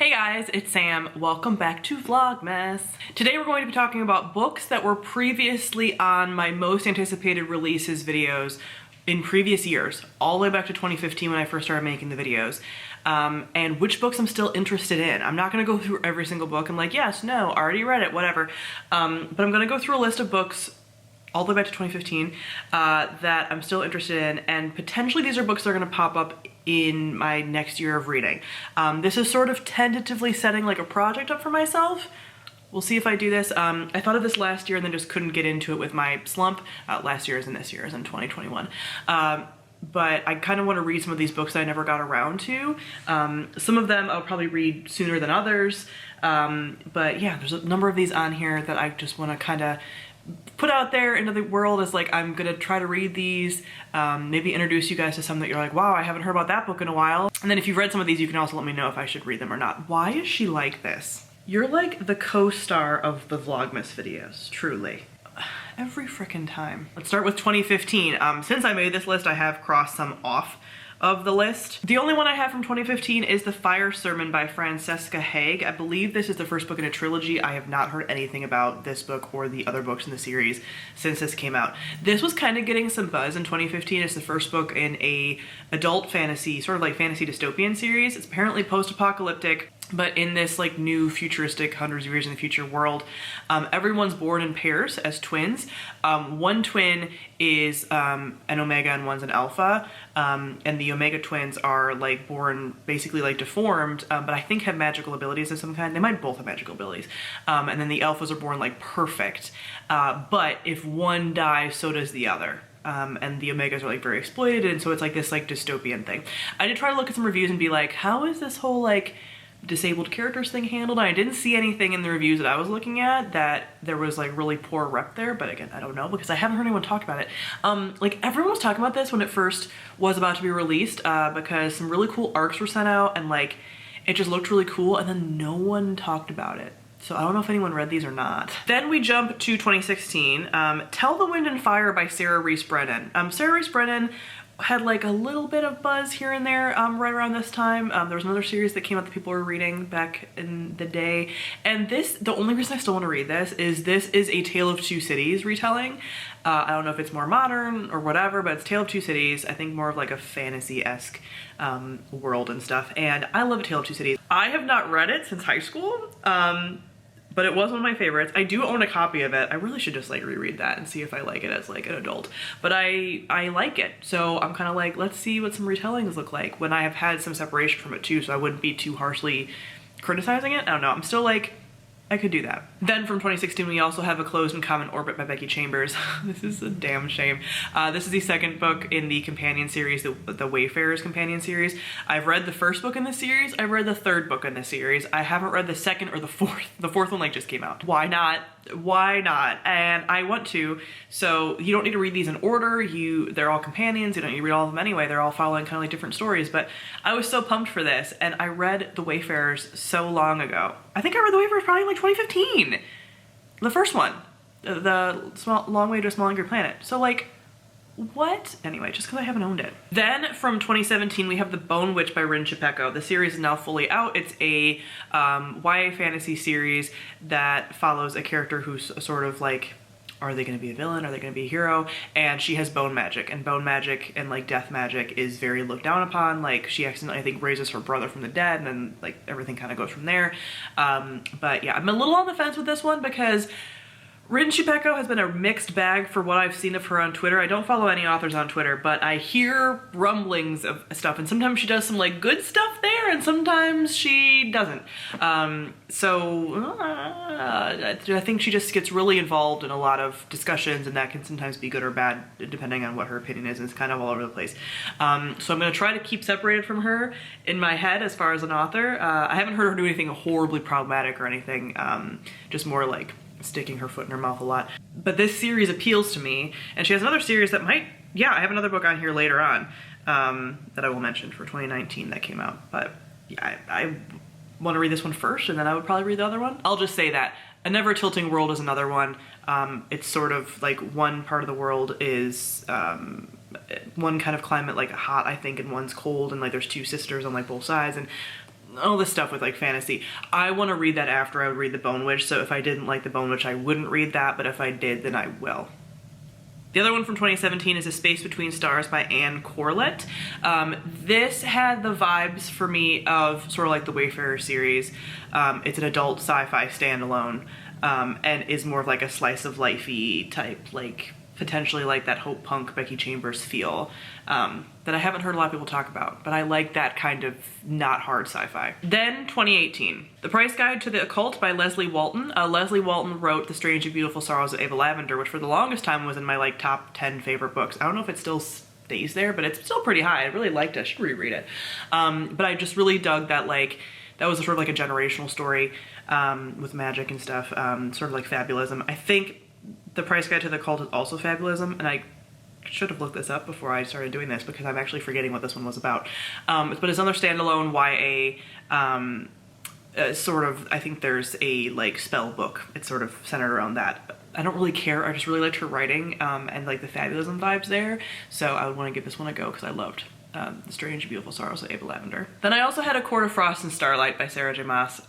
Hey guys, it's Sam. Welcome back to Vlogmas. Today we're going to be talking about books that were previously on my most anticipated releases videos in previous years, all the way back to 2015 when I first started making the videos, and which books I'm still interested in. I'm not gonna go through every single book and like, yes, no, already read it, whatever. But I'm gonna go through a list of books all the way back to 2015 that I'm still interested in, and potentially these are books that are gonna pop up in my next year of reading. This is sort of tentatively setting like a project up for myself. We'll see if I do this. I thought of this last year and then just couldn't get into it with my slump. Last year is in this year, is in 2021. But I kind of want to read some of these books that I never got around to. Some of them I'll probably read sooner than others. But yeah, there's a number of these on here that I just want to kind of put out there into the world as like, I'm gonna try to read these, maybe introduce you guys to some that you're like, wow, I haven't heard about that book in a while. And then if you've read some of these, you can also let me know if I should read them or not. Why is she like this? You're like the co-star of the Vlogmas videos, truly. Every frickin' time. Let's start with 2015. Since I made this list, I have crossed some off of the list. The only one I have from 2015 is The Fire Sermon by Francesca Haig. I believe this is the first book in a trilogy. I have not heard anything about this book or the other books in the series since this came out. This was kind of getting some buzz in 2015. It's the first book in a adult fantasy, sort of like fantasy dystopian series. It's apparently post-apocalyptic, but in this like new futuristic hundreds of years in the future world, everyone's born in pairs as twins. One twin is an omega and one's an alpha, and the omega twins are like born basically like deformed, but I think have magical abilities of some kind. They might both have magical abilities. And then the alphas are born like perfect, but if one dies, so does the other. And the omegas are like very exploited, and so it's like this like dystopian thing. I did try to look at some reviews and be like, how is this whole like disabled characters thing handled? And I didn't see anything in the reviews that I was looking at that there was like really poor rep there, but again, I don't know because I haven't heard anyone talk about it. Like everyone was talking about this when it first was about to be released, because some really cool arcs were sent out and like it just looked really cool, and then no one talked about it. So I don't know if anyone read these or not. Then we jump to 2016, Tell the Wind and Fire by Sarah Reese Brennan. Sarah Reese Brennan had like a little bit of buzz here and there right around this time. There was another series that came out that people were reading back in the day. And this, the only reason I still want to read this is a Tale of Two Cities retelling. I don't know if it's more modern or whatever, but it's Tale of Two Cities. I think more of like a fantasy-esque world and stuff. And I love A Tale of Two Cities. I have not read it since high school. But it was one of my favorites. I do own a copy of it. I really should just like reread that and see if I like it as like an adult. But I like it. So I'm kind of like, let's see what some retellings look like when I have had some separation from it too, so I wouldn't be too harshly criticizing it. I don't know. I'm still like, I could do that. Then from 2016, we also have A Closed and Common Orbit by Becky Chambers. This is a damn shame. This is the second book in the companion series, the Wayfarers companion series. I've read the first book in the series. I've read the third book in the series. I haven't read the second or the fourth. The fourth one like just came out. Why not? Why not? And I want to. So you don't need to read these in order. They're all companions. You don't need to read all of them anyway. They're all following kind of like different stories. But I was so pumped for this, and I read The Wayfarers so long ago. I think I read The Wayfarers probably in like 2015. The first one, the Long Way to a Small Angry Planet. So like, what? Anyway, just because I haven't owned it. Then from 2017, we have The Bone Witch by Rin Chiapeko. The series is now fully out. It's a YA fantasy series that follows a character who's sort of like, are they going to be a villain? Are they going to be a hero? And she has bone magic, and bone magic and like death magic is very looked down upon. Like she accidentally, I think, raises her brother from the dead, and then like everything kind of goes from there. But yeah, I'm a little on the fence with this one because Rin Chiapeko has been a mixed bag for what I've seen of her on Twitter. I don't follow any authors on Twitter, but I hear rumblings of stuff, and sometimes she does some like good stuff there, and sometimes she doesn't. I think she just gets really involved in a lot of discussions, and that can sometimes be good or bad depending on what her opinion is, and it's kind of all over the place. So I'm gonna try to keep separated from her in my head as far as an author. I haven't heard her do anything horribly problematic or anything, just more like sticking her foot in her mouth a lot. But this series appeals to me, and she has another series that might, yeah, I have another book on here later on that I will mention for 2019 that came out. But yeah, I want to read this one first, and then I would probably read the other one. I'll just say that A Never Tilting World is another one. It's sort of like one part of the world is one kind of climate like hot, I think, and one's cold, and like there's two sisters on like both sides, and all this stuff with like fantasy. I want to read that after I would read The Bone Witch, so if I didn't like The Bone Witch, I wouldn't read that, but if I did, then I will. The other one from 2017 is A Space Between Stars by Anne Corlett. This had the vibes for me of sort of like the Wayfarer series. It's an adult sci-fi standalone, and is more of like a slice of life-y type, like potentially like that Hope Punk Becky Chambers feel that I haven't heard a lot of people talk about, but I like that kind of not hard sci-fi. Then 2018, The Price Guide to the Occult by Leslie Walton. Leslie Walton wrote The Strange and Beautiful Sorrows of Ava Lavender, which for the longest time was in my like top 10 favorite books. I don't know if it still stays there, but it's still pretty high. I really liked it. I should reread it. But I just really dug that, like, that was sort of like a generational story with magic and stuff, sort of like fabulism. I think The Price Guide to the Occult is also fabulism, and I should have looked this up before I started doing this because I'm actually forgetting what this one was about. But it's another standalone YA, sort of, I think there's a like spell book. It's sort of centered around that. I don't really care. I just really liked her writing and like the fabulism vibes there. So I would want to give this one a go because I loved The Strange and Beautiful Sorrows of Ava Lavender. Then I also had A Court of Frost and Starlight by Sarah J. Maas.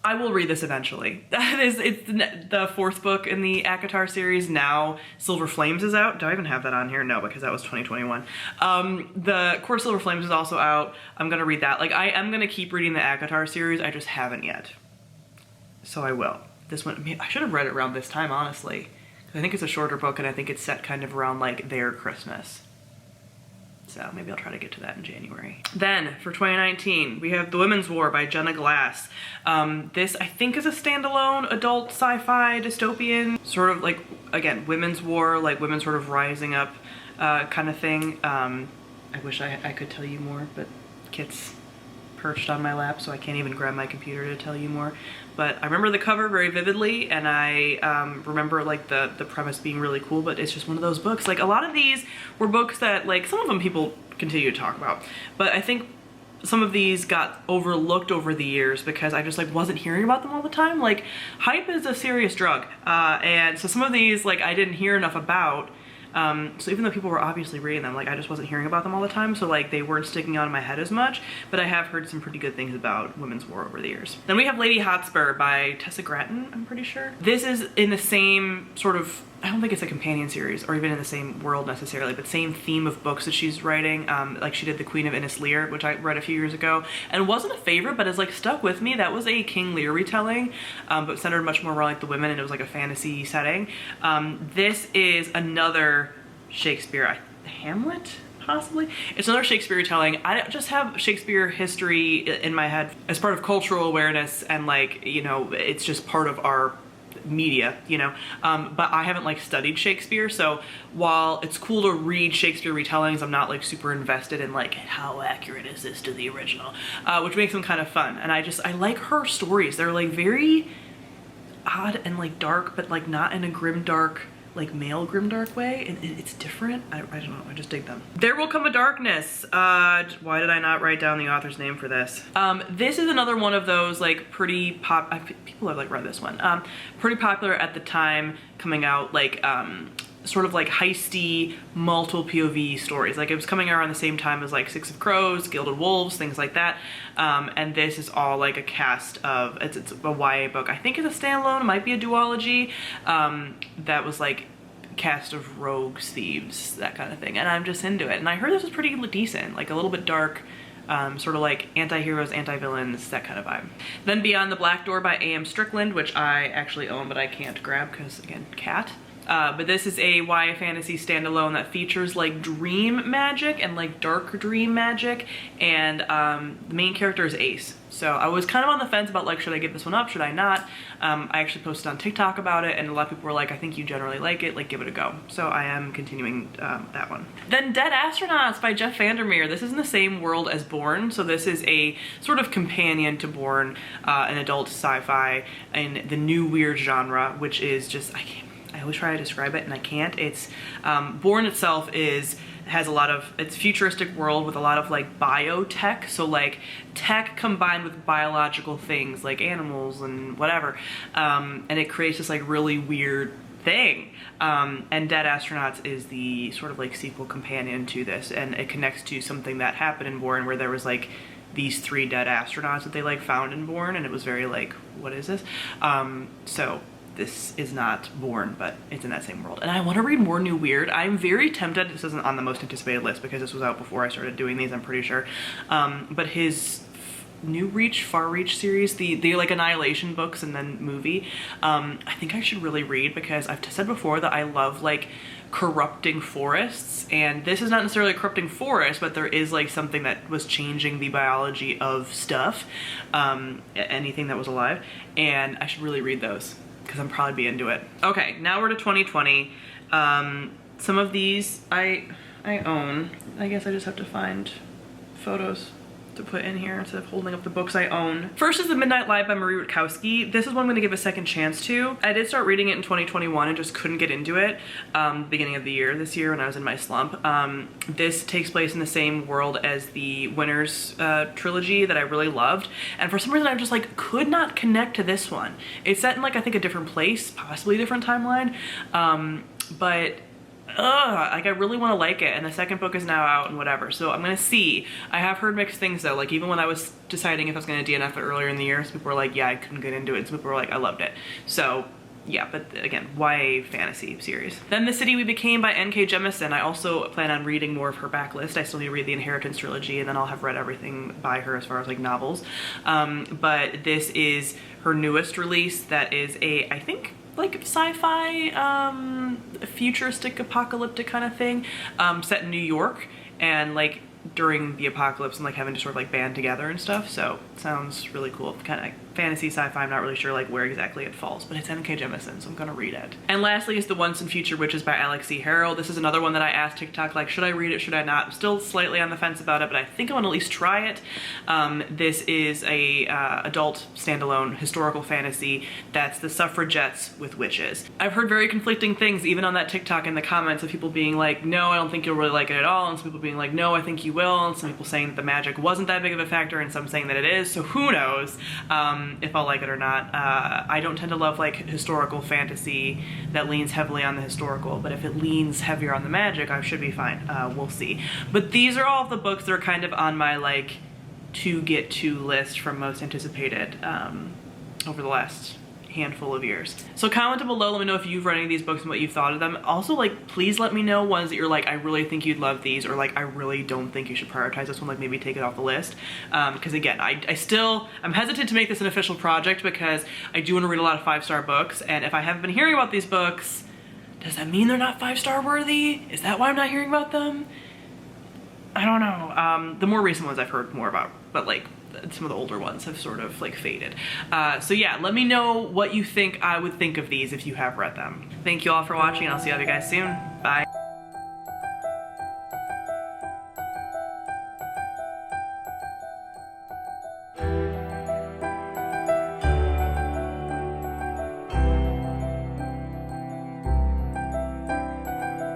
I will read this eventually. It's the fourth book in the ACOTAR series. Now Silver Flames is out. Do I even have that on here? No, because that was 2021. The Court of Silver Flames is also out. I'm gonna read that. Like, I am gonna keep reading the ACOTAR series. I just haven't yet. So I will. This one, I should have read it around this time, honestly. I think it's a shorter book and I think it's set kind of around like their Christmas. So maybe I'll try to get to that in January. Then for 2019, we have The Women's War by Jenna Glass. This I think is a standalone adult sci-fi dystopian, sort of like, again, women's war, like women sort of rising up kind of thing. I wish I could tell you more, but Kit's perched on my lap, so I can't even grab my computer to tell you more. But I remember the cover very vividly, and I remember like the premise being really cool, but it's just one of those books. Like, a lot of these were books that, like, some of them people continue to talk about, but I think some of these got overlooked over the years because I just like wasn't hearing about them all the time. Like, hype is a serious drug, and so some of these, like, I didn't hear enough about. So even though people were obviously reading them, like, I just wasn't hearing about them all the time, so like they weren't sticking out in my head as much, but I have heard some pretty good things about Women's War over the years. Then we have Lady Hotspur by Tessa Gratton, I'm pretty sure. This is in the same sort of, I don't think it's a companion series or even in the same world necessarily, but same theme of books that she's writing. Like, she did The Queen of Innis Lear, which I read a few years ago and wasn't a favorite, but has like stuck with me. That was a King Lear retelling, but centered much more around like the women, and it was like a fantasy setting. This is another Shakespeare, Hamlet, possibly? It's another Shakespeare retelling. I just have Shakespeare history in my head as part of cultural awareness, and like, you know, it's just part of our media, you know, but I haven't like studied Shakespeare, so while it's cool to read Shakespeare retellings, I'm not like super invested in like how accurate is this to the original, which makes them kind of fun. And I like her stories. They're like very odd and like dark, but like not in a grim dark, like male grimdark way, and it's different. I don't know, I just dig them. There Will Come a Darkness. Why did I not write down the author's name for this? This is another one of those like pretty people have like read this one. Pretty popular at the time, coming out, like sort of like heisty, multiple POV stories. Like, it was coming around the same time as like Six of Crows, Gilded Wolves, things like that. And this is all like a cast of, it's a YA book. I think it's a standalone, it might be a duology, that was like cast of rogues, thieves, that kind of thing. And I'm just into it. And I heard this was pretty decent, like a little bit dark, sort of like anti-heroes, anti-villains, that kind of vibe. Then Beyond the Black Door by A.M. Strickland, which I actually own, but I can't grab because, again, cat. But this is a YA fantasy standalone that features like dream magic and like dark dream magic, and the main character is Ace. So I was kind of on the fence about like, should I give this one up, should I not? I actually posted on TikTok about it, and a lot of people were like, I think you generally like it, like give it a go. So I am continuing that one. Then Dead Astronauts by Jeff Vandermeer. This is in the same world as Born, so this is a sort of companion to Born, an adult sci-fi in the new weird genre, which is just, I always try to describe it and I can't. It's Born itself has a lot of, it's a futuristic world with a lot of like biotech, so like tech combined with biological things like animals and whatever, and it creates this like really weird thing. And Dead Astronauts is the sort of like sequel companion to this, and it connects to something that happened in Born where there was like these 3 dead astronauts that they like found in Bourne, and it was very like, what is this? So this is not Bourne, but it's in that same world. And I want to read more New Weird. I'm very tempted, this isn't on the most anticipated list because this was out before I started doing these, I'm pretty sure. But his New Reach, Far Reach series, the like Annihilation books and then movie, I think I should really read, because I've said before that I love like corrupting forests, and this is not necessarily a corrupting forest, but there is like something that was changing the biology of stuff, anything that was alive, and I should really read those because I'm probably be into it. Okay, now we're to 2020. Some of these I own. I guess I just have to find photos to put in here instead of holding up the books I own. First is The Midnight Live by Marie Rutkowski. This is one I'm gonna give a second chance to. I did start reading it in 2021 and just couldn't get into it beginning of the year, this year when I was in my slump. This takes place in the same world as the Winners trilogy that I really loved. And for some reason I just like could not connect to this one. It's set in like, I think a different place, possibly a different timeline. But like I really want to like it, and the second book is now out and whatever, so I'm gonna see. I have heard mixed things though, like even when I was deciding if I was gonna DNF it earlier in the year, some people were like, yeah, I couldn't get into it, some people were like, I loved it. So yeah, but again, YA fantasy series. Then The City We Became by N.K. Jemisin. I also plan on reading more of her backlist. I still need to read the Inheritance trilogy, and then I'll have read everything by her as far as like novels. But this is her newest release that is a, I think, like sci-fi, futuristic apocalyptic kind of thing, set in New York, and like during the apocalypse, and like having to sort of like band together and stuff. So sounds really cool. Kind of fantasy sci-fi. I'm not really sure like where exactly it falls, but it's N.K. Jemisin, so I'm gonna read it. And lastly is The Once and Future Witches by Alex C. Harrell. This is another one that I asked TikTok, like, should I read it, should I not? I'm still slightly on the fence about it, but I think I want to at least try it. This is a adult standalone historical fantasy that's the suffragettes with witches. I've heard very conflicting things even on that TikTok in the comments of people being like, no, I don't think you'll really like it at all, and some people being like, no, I think you will, and some people saying that the magic wasn't that big of a factor, and some saying that it is, so who knows if I'll like it or not. I don't tend to love like historical fantasy that leans heavily on the historical, but if it leans heavier on the magic, I should be fine. We'll see. But these are all of the books that are kind of on my like to get to list from most anticipated over the last handful of years. So comment below, let me know if you've read any of these books and what you've thought of them. Also, like, please let me know ones that you're like, I really think you'd love these, or like, I really don't think you should prioritize this one, like maybe take it off the list. Because again, I'm hesitant to make this an official project because I do want to read a lot of 5-star books, and if I haven't been hearing about these books, does that mean they're not 5-star worthy? Is that why I'm not hearing about them? I don't know. The more recent ones I've heard more about, but like, some of the older ones have sort of like faded. So yeah, let me know what you think I would think of these if you have read them. Thank you all for watching, and I'll see all of you guys soon. Bye.